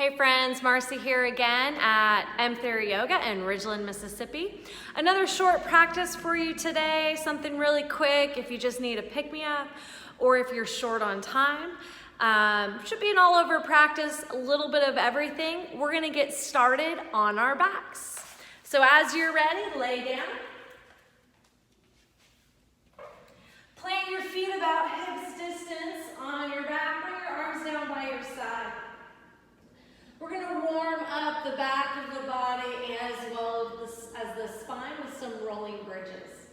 Hey friends, Marcy here again at M Theory Yoga in Ridgeland, Mississippi. Another short practice for you today, something really quick if you just need a pick-me-up or if you're short on time. Should be an all-over practice, a little bit of everything. We're gonna get started on our backs. So as you're ready, lay down. Plant your feet about hips distance on your back. Bring your arms down by your side. We're going to warm up the back of the body as well as the spine with some rolling bridges.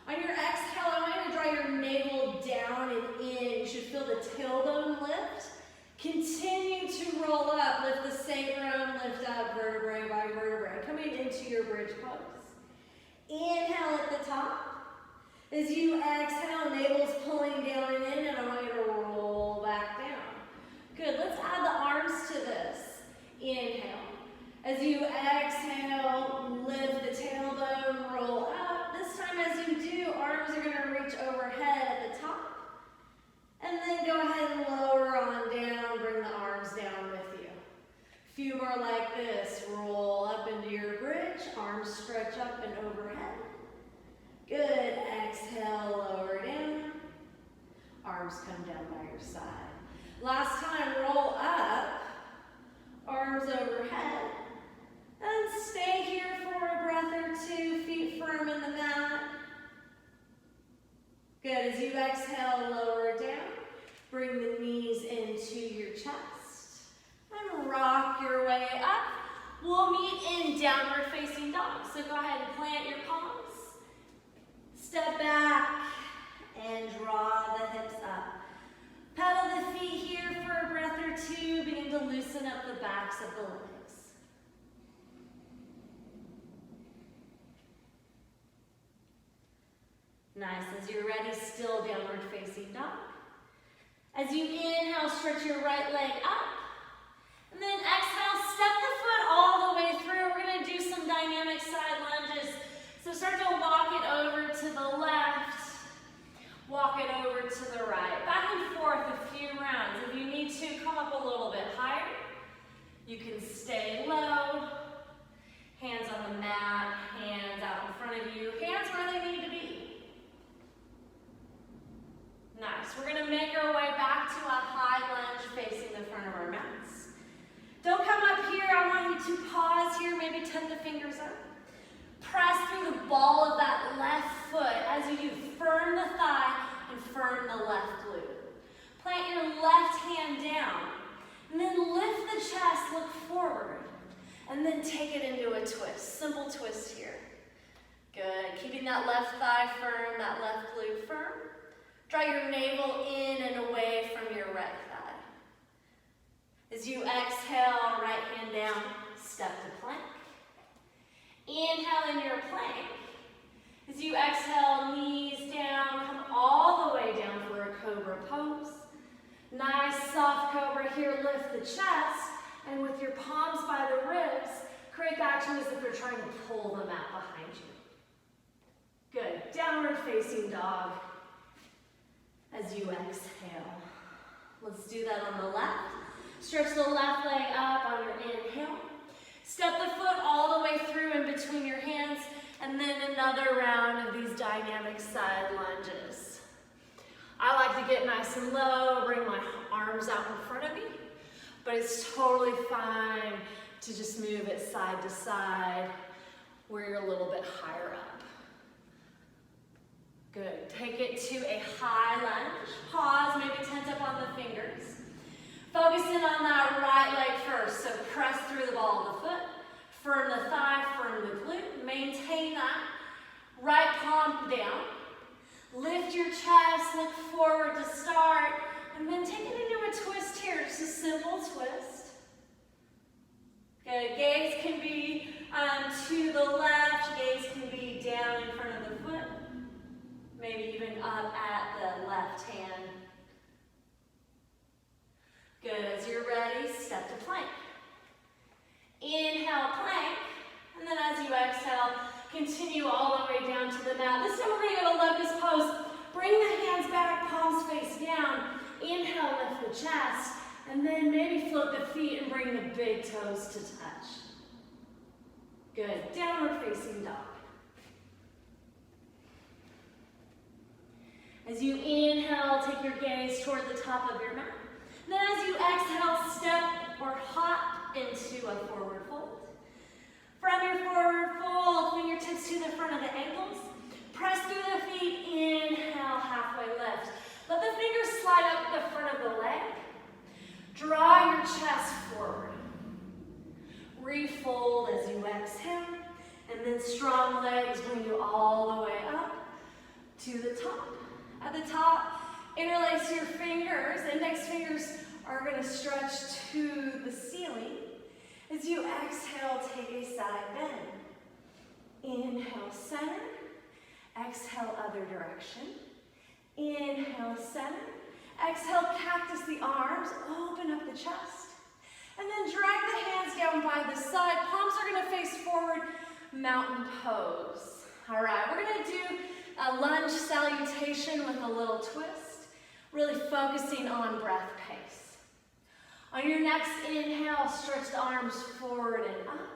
On your exhale, I want you to draw your navel down and in. You should feel the tailbone lift. Continue to roll up. Lift the sacrum, lift up vertebrae by vertebrae. Coming into your bridge pose. Inhale at the top. As you exhale, navel's pulling down and in, and I want you to roll back down. Good. Let's add the arms to this. Inhale. As you exhale, lift the tailbone, roll up. This time as you do, arms are going to reach overhead at the top. And then go ahead and lower on down, bring the arms down with you. A few more like this. Roll up into your bridge, arms stretch up and overhead. Good. Exhale, lower down. Arms come down by your side. Last time, roll up. Arms overhead, and stay here for a breath or two, feet firm in the mat. Good, as you exhale, lower down, bring the knees into your chest, and rock your way up. We'll meet in downward facing dog, so go ahead and plant your palms, step back, and draw the hips up. Pedal the feet here for a breath or two. Begin to loosen up the backs of the legs. Nice. As you're ready, still downward facing dog. As you inhale, stretch your right leg up. And then exhale, step the foot all the way through. We're going to do some dynamic side lunges. So start to walk it over to the left. Walk it over to the right. Back and forth a few rounds. If you need to, come up a little bit higher. You can stay low. Hands on the mat, hands out in front of you. Hands where they need to be. Nice. We're going to make our way back to a high lunge facing the front of our mats. Don't come up here. I want you to pause here, maybe tuck the fingers up. Press through the ball of that left foot. As you do, firm the thigh and firm the left glute. Plant your left hand down. And then lift the chest, look forward. And then take it into a twist. Simple twist here. Good. Keeping that left thigh firm, that left glute firm. Draw your navel in and away from your right thigh. As you exhale, right hand down, step to plank. Inhale in your plank. As you exhale, knees down, come all the way down for a cobra pose. Nice soft cobra here, lift the chest, and with your palms by the ribs, create action as if you're trying to pull the mat behind you. Good, downward facing dog as you exhale. Let's do that on the left. Stretch the left leg up on your inhale. Step the foot all the way through in between your hands, and then another round of these dynamic side lunges. I like to get nice and low, bring my arms out in front of me, but it's totally fine to just move it side to side where you're a little bit higher up. Good. Take it to a high lunge. Pause, maybe tent up on the fingers. Focus in on that right leg first, so press through the ball of the foot, firm the thigh, firm the glute, maintain that. Right palm down. Lift your chest, look forward to start, and then take it into a twist here, just a simple twist. Good, gaze can be to the left, gaze can be down in front of the foot, maybe even up at the left hand. Good, as you're ready, step to plank. Inhale, plank, and then as you exhale, continue all the way down to the mat. This time we're going to go to locust pose. Bring the hands back, palms face down. Inhale, lift the chest, And then maybe float the feet and bring the big toes to touch. Good. Downward facing dog. As you inhale, take your gaze toward the top of your mat. Then as you exhale, step or hop into a forward fold. From your forward fold, fingertips to the front of the ankles. Press through the feet, inhale, halfway lift. Let the fingers slide up the front of the leg. Draw your chest forward. Refold as you exhale. And then strong legs bring you all the way up to the top. At the top, interlace your fingers. Index fingers are going to stretch to the ceiling. As you exhale, take a side bend. Inhale, center. Exhale, other direction. Inhale, center. Exhale, cactus the arms. Open up the chest. And then drag the hands down by the side. Palms are going to face forward, mountain pose. All right, we're going to do a lunge salutation with a little twist, really focusing on breath pace. On your next inhale, stretch the arms forward and up.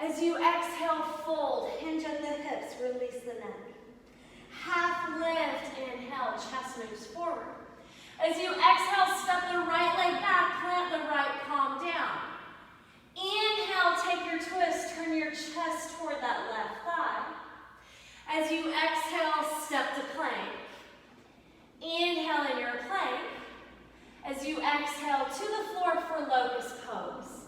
As you exhale, fold, hinge at the hips, release the neck. Half lift, inhale, chest moves forward. As you exhale, step the right leg back, plant the right palm down. Inhale, take your twist, turn your chest toward that left thigh. As you exhale, step to plank. Inhale in your plank. As you exhale to the floor for locust pose.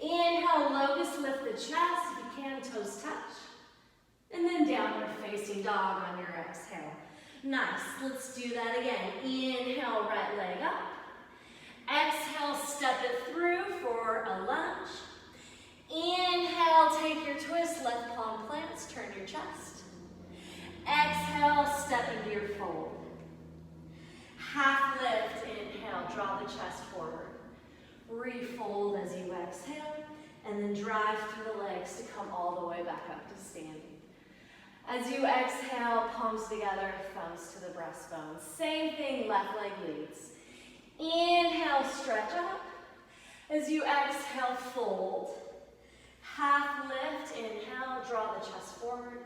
Inhale, locust, lift the chest. If you can, toes touch. And then downward facing dog on your exhale. Nice, let's do that again. Inhale, right leg up. Exhale, step it through for a lunge. Inhale, take your twist, left palm plants, turn your chest. Exhale, step into your fold. Half lift, inhale, draw the chest forward. Refold as you exhale, and then drive through the legs to come all the way back up to standing. As you exhale, palms together, thumbs to the breastbone. Same thing, left leg leads. Inhale, stretch up. As you exhale, fold. Half lift, inhale, draw the chest forward.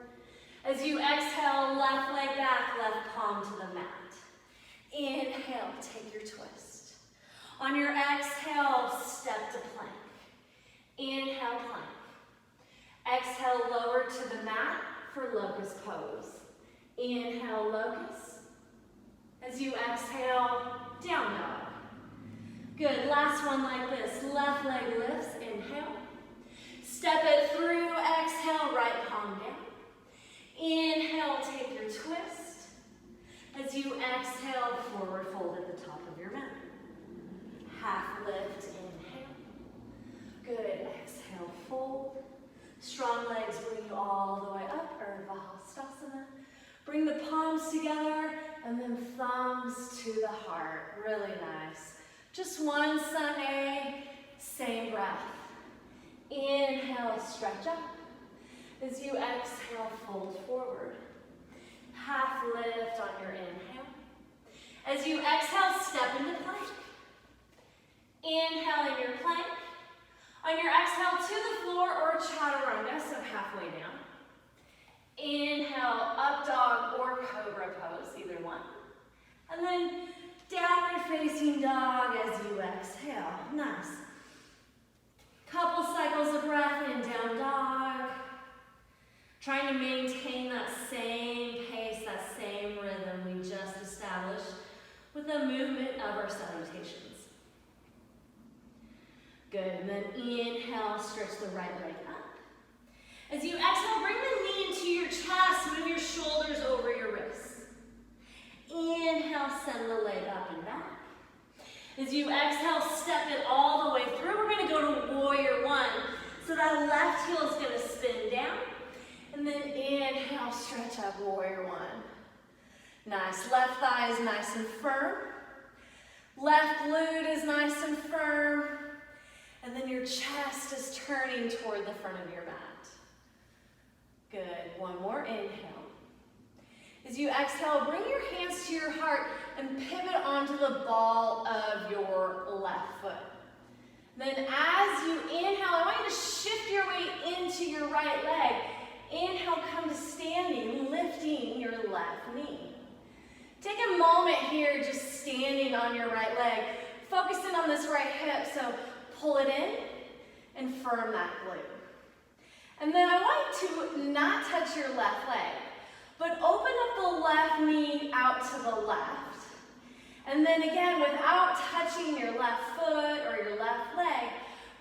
As you exhale, left leg back, left palm to the mat. Inhale, take your twist. On your exhale, step to plank. Inhale, plank. Exhale, lower to the mat for locust pose. Inhale, locust. As you exhale, down dog. Good, last one like this. Left leg lifts, inhale. Step it through, exhale, right palm down. Inhale, take your twist. As you exhale, forward fold at the top of your mat. Half lift, inhale. Good, exhale, fold. Strong legs bring you all the way up, Urdhva Hastasana. Bring the palms together and then thumbs to the heart. Really nice. Just one Sunday, same breath. Inhale, stretch up. As you exhale, fold forward. Half lift on your inhale. As you exhale, step into plank. Inhale in your plank. On your exhale, to the floor or chaturanga, so halfway down. Inhale, up dog or cobra pose, either one. And then downward facing dog as you exhale. Nice. Couple cycles of breath in, down dog. Trying to maintain that same pace, that same rhythm we just established with the movement of our salutations. Good, and then inhale, stretch the right leg up. As you exhale, bring the knee into your chest, move your shoulders over your wrists. Inhale, send the leg up and back. As you exhale, step it all the way through. We're going to go to warrior one. So that left heel is going to spin down. And then inhale, stretch up, warrior one. Nice, left thigh is nice and firm. Left glute is nice and firm. And then your chest is turning toward the front of your mat. Good, one more inhale. As you exhale, bring your hands to your heart and pivot onto the ball of your left foot. Then as you inhale, I want you to shift your weight into your right leg. Inhale, come to standing, lifting your left knee. Take a moment here just standing on your right leg. Focus in on this right hip, so pull it in and firm that glute. And then I want you to not touch your left leg, but open up the left knee out to the left. And then again, without touching your left foot or your left leg,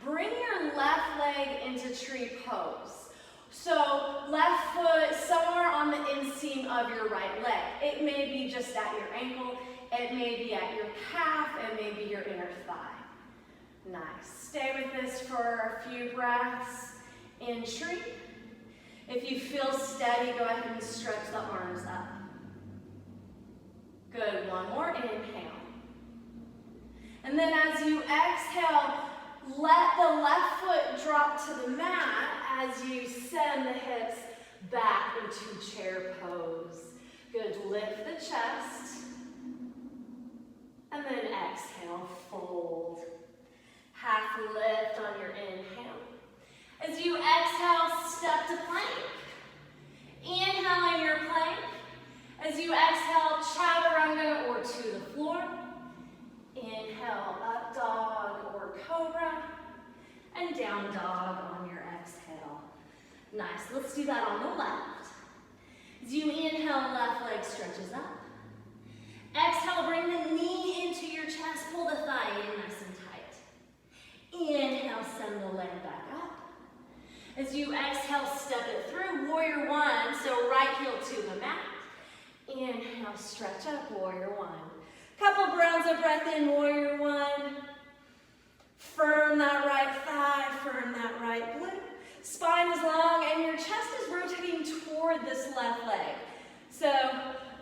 bring your left leg into tree pose. So left foot somewhere on the inseam of your right leg. It may be just at your ankle, it may be at your calf, it may be your inner thigh. Nice. Stay with this for a few breaths in tree. If you feel steady, go ahead and stretch the arms up. Good, one more, inhale. And then as you exhale, let the left foot drop to the mat as you send the hips back into chair pose. Good, lift the chest. And then exhale, fold. Half lift on your inhale. As you exhale, step to plank. Inhale in your plank. As you exhale, chaturanga or to the floor. Inhale, up dog or cobra. And down dog on your exhale. Nice, let's do that on the left. As you inhale, left leg stretches up. Exhale, bring the knee into your chest, pull the thigh in nice and tight. Inhale, send the leg back up. As you exhale, step it through, warrior one, so right heel to the mat. Inhale, stretch up, warrior one. Couple rounds of breath in, warrior one. Firm that right thigh, firm that right glute. Spine is long and your chest is rotating toward this left leg. So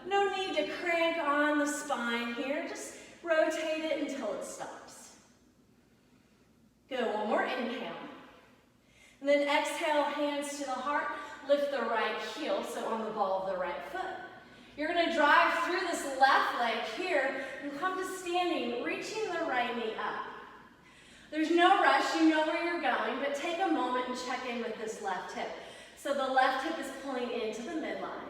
no need to crank on the spine here, just rotate it until it stops. Good, one more, inhale. And then exhale, hands to the heart, lift the right heel, so on the ball of the right foot. You're going to drive through this left leg here and come to standing, reaching the right knee up. There's no rush, you know where you're going, but take a moment and check in with this left hip. So the left hip is pulling into the midline,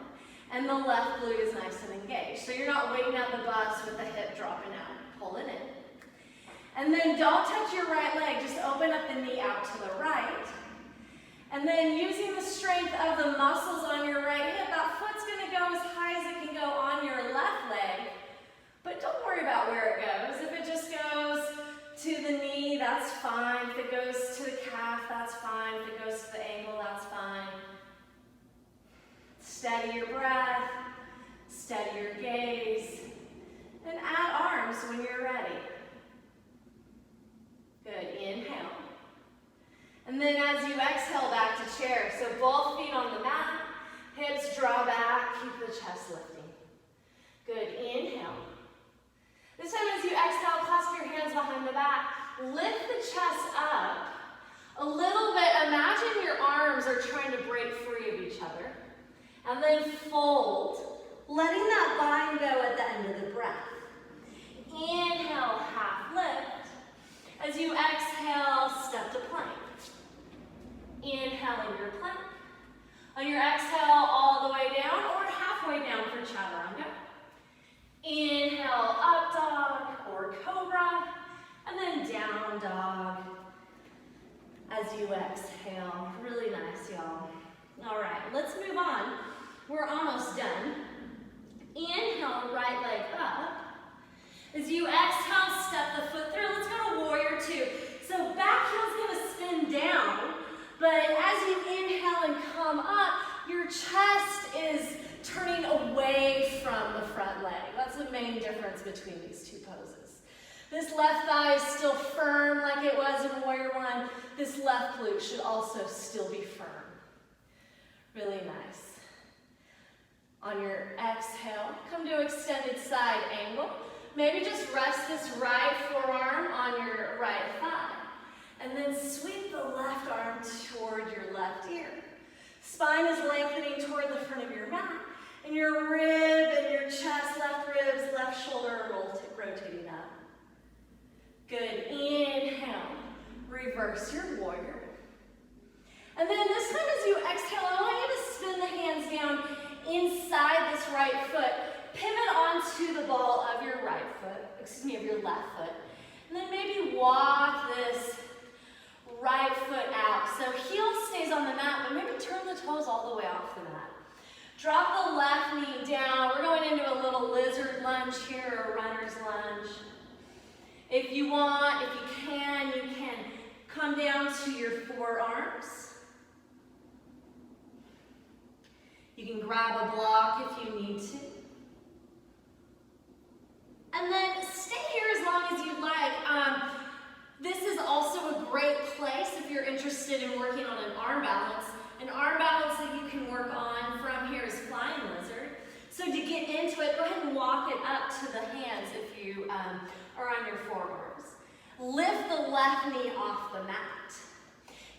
and the left glute is nice and engaged. So you're not waiting at the bus with the hip dropping out. Pull it in. And then don't touch your right leg, just open up the knee out to the right. And then using the strength of the muscles on your right hip, that foot's going to go as high as it can go on your left leg. But don't worry about where it goes. If it just goes to the knee, that's fine. If it goes to the calf, that's fine. If it goes to the ankle, that's fine. Steady your breath, steady your gaze, and add arms when you're ready. Good, inhale. And then as you exhale, back to chair. So both feet on the mat, hips draw back, keep the chest lifting. Good, inhale. This time as you exhale, clasp your hands behind the back, lift the chest up a little bit. Imagine your arms are trying to break free of each other. And then fold, letting that bind go at the end of the breath. Inhale, half lift. As you exhale, step to plank. Inhale in your plank. On your exhale, all the way down or halfway down for chaturanga. Inhale, up dog or cobra, and then down dog as you exhale. Really nice, y'all. All right, let's move on. We're almost done. Inhale, right leg up. As you exhale, step the foot through. Let's go to warrior two. So back heel's gonna spin down, but as you inhale and come up, your chest is turning away from the front leg. That's the main difference between these two poses. This left thigh is still firm like it was in warrior one. This left glute should also still be firm. Really nice. On your exhale, come to extended side angle. Maybe just rest this right forearm on your right thigh. And then sweep the left arm toward your left ear. Spine is lengthening toward the front of your mat. And your rib and your chest, left ribs, left shoulder rotating up. Good. Inhale. Reverse your warrior. And then this time as you exhale, I want you to spin the hands down inside this right foot. Pivot onto the ball of your right foot, of your left foot. And then maybe walk this right foot out. So heel stays on the mat, but maybe turn the toes all the way off the mat. Drop the left knee down. We're going into a little lizard lunge here, or runner's lunge. If you want, if you can come down to your forearms. You can grab a block if you need to. And then stay here as long as you like. This is also a great place if you're interested in working on an arm balance. An arm balance that you can work on from here is flying lizard. So to get into it, go ahead and walk it up to the hands if you are on your forearms. Lift the left knee off the mat.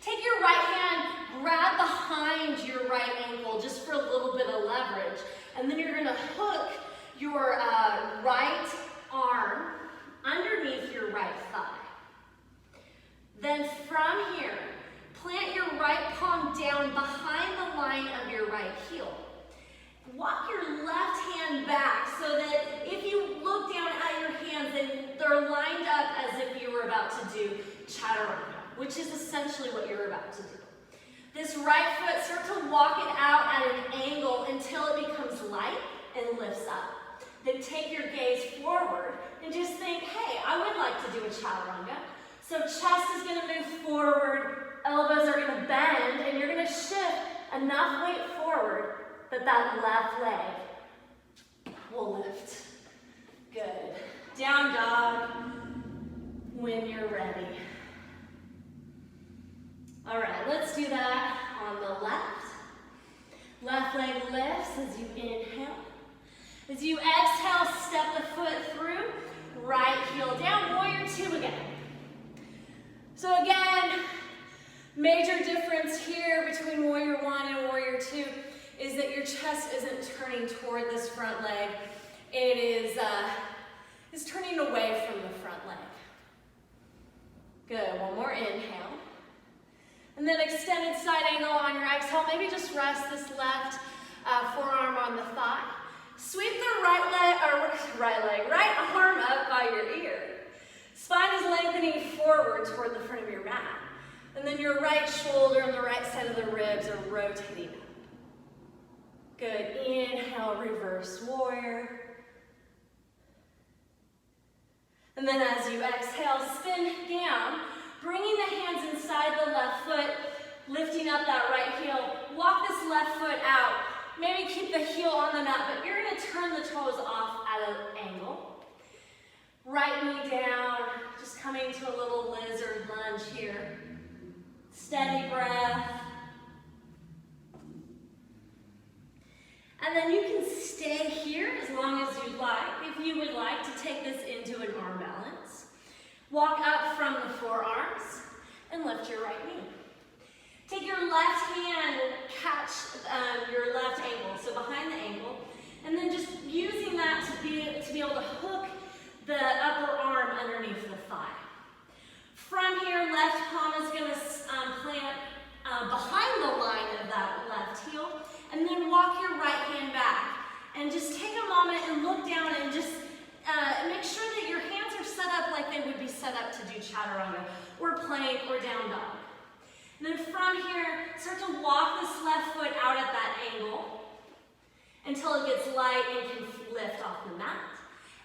Take your right hand, grab behind your right ankle just for a little bit of leverage. And then you're going to hook your right arm underneath your right thigh. Then from here, plant your right palm down behind the line of your right heel. Walk your left hand back so that if you look down at your hands, they're lined up as if you were about to do chaturanga, which is essentially what you're about to do. This right foot, start to walk it out at an angle until it becomes light and lifts up. Then take your gaze forward and just think, hey, I would like to do a chaturanga. So chest is going to move forward, elbows are going to bend, and you're going to shift enough weight forward that left leg will lift. Good. Down dog when you're ready. All right, let's do that on the left. Left leg lifts as you inhale. As you exhale, step the foot through, right heel down, warrior two again. So again, major difference here between warrior one and warrior two is that your chest isn't turning toward this front leg. It is turning away from the front leg. Good, one more inhale. And then extended side angle on your exhale. Maybe just rest this left forearm on the thigh. Sweep the right arm up by your ear. Spine is lengthening forward toward the front of your mat. And then your right shoulder and the right side of the ribs are rotating up. Good. Inhale, reverse warrior. And then as you exhale, spin down, bringing the hands inside the left foot, lifting up that right heel. Walk this left foot out. Maybe keep the heel on the mat, but you're going to turn the toes off at an angle. Right knee down, just coming to a little lizard lunge here. Steady breath. And then you can stay here as long as you'd like. If you would like to take this into an arm balance. Walk up from the forearms and lift your right knee. Take your left hand and catch your left ankle, so behind the ankle, and then just using that to be able to hook the upper arm underneath the thigh. From here, left palm is going to plant behind the line of that left heel, and then walk your right hand back. And just take a moment and look down and just make sure that your hands are set up like they would be set up to do chaturanga, or plank, or down dog. And then from here, start to walk this left foot out at that angle until it gets light and can lift off the mat.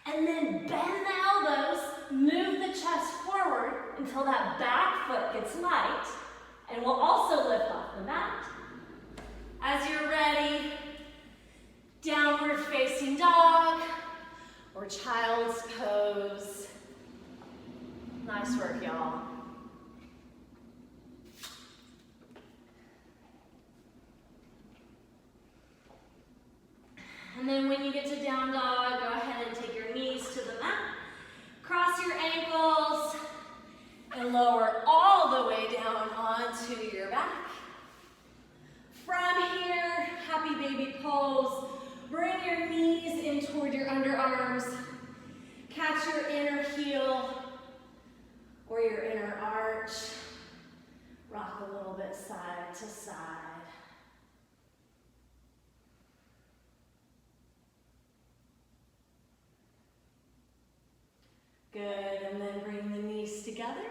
And then bend the elbows, move the chest forward until that back foot gets light and will also lift off the mat. As you're ready, downward facing dog or child's pose. Nice work, y'all. And then when you get to down dog, go ahead and take your knees to the mat. Cross your ankles and lower all the way down onto your back. From here, happy baby pose. Bring your knees in toward your underarms. Catch your inner heel or your inner arch. Rock a little bit side to side. Good, and then bring the knees together.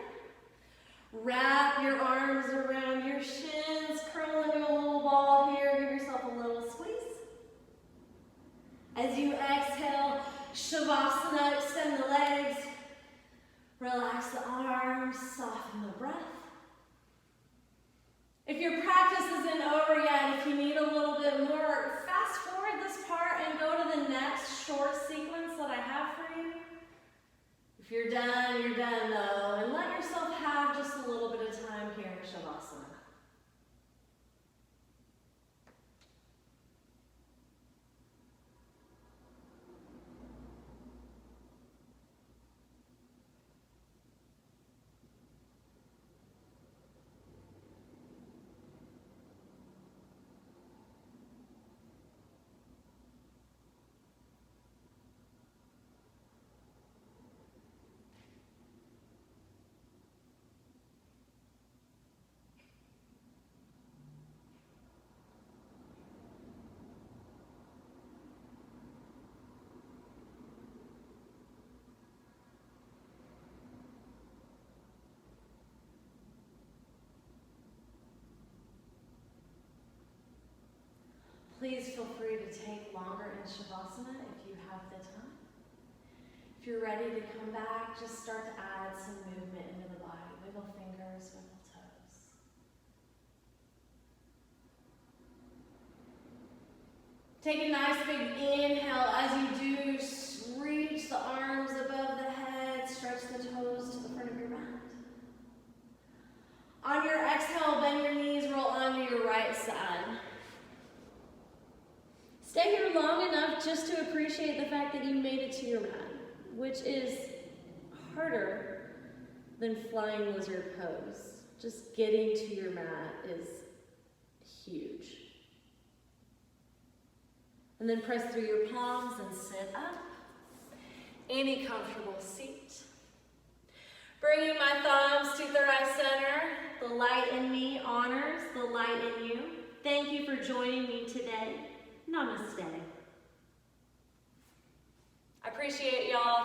Wrap your arms around your shins, curl into a little ball here. Give yourself a little squeeze. As you exhale, Shavasana, extend the legs. Relax the arms, soften the breath. If your practice isn't over yet, if you need a little bit more, fast forward this part and go to the next short sequence that I have for you. If you're done though, and let yourself have just a little bit of time here in Shavasana. Please feel free to take longer in Shavasana if you have the time. If you're ready to come back, just start to add some movement into the body. Wiggle fingers, wiggle toes. Take a nice big inhale. As you do, reach the arms above the head, stretch the toes to the front of your mat. On your exhale, bend your knees, roll onto your right side. Stay here long enough just to appreciate the fact that you made it to your mat, which is harder than flying lizard pose. Just getting to your mat is huge. And then press through your palms and sit up. Any comfortable seat. Bringing my thumbs to third eye center. The light in me honors the light in you. Thank you for joining me today. Namaste. I appreciate y'all.